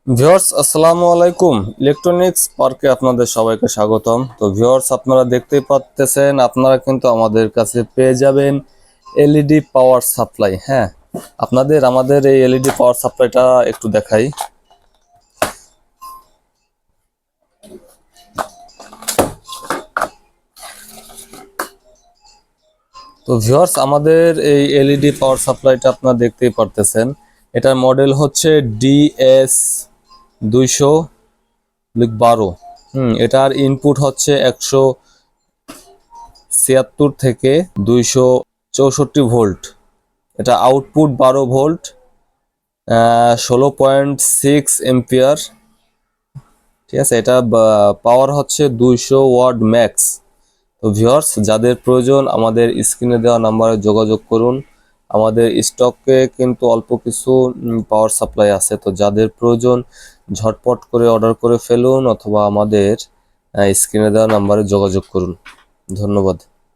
Viewers আসসালামু আলাইকুম। Electronics পার্কে আপনাদের সবাইকে স্বাগতম। তো ভিউয়ার্স আপনারা দেখতেই পাচ্ছেন, আপনারা কিন্তু আমাদের কাছে পেয়ে যাবেন এলইডি পাওয়ার সাপ্লাই। হ্যাঁ, আমাদের এই এলইডি পাওয়ার সাপ্লাইটা একটু দেখাই। তো ভিউয়ার্স আমাদের এই এলইডি পাওয়ার সাপ্লাইটা আপনারা দেখতেই পারতেছেন। এটার মডেল হচ্ছে DS212। এটার ইনপুট হচ্ছে 176 থেকে 264 ভোল্ট। এটা আউটপুট 12 ভোল্ট, 16.6 এম্পিয়ার। ঠিক আছে, এটা পাওয়ার হচ্ছে 200 ওয়াট ম্যাক্স। তো ভিউয়ার্স যাদের প্রয়োজন আমাদের স্ক্রিনে দেওয়া নাম্বারে যোগাযোগ করুন। আমাদের স্টকে কিন্তু অল্প কিছু পাওয়ার সাপ্লাই আছে, তো যাদের প্রয়োজন ঝটপট করে অর্ডার করে ফেলুন অথবা আমাদের স্ক্রিনে দেওয়া নাম্বারে যোগাযোগ করুন। ধন্যবাদ।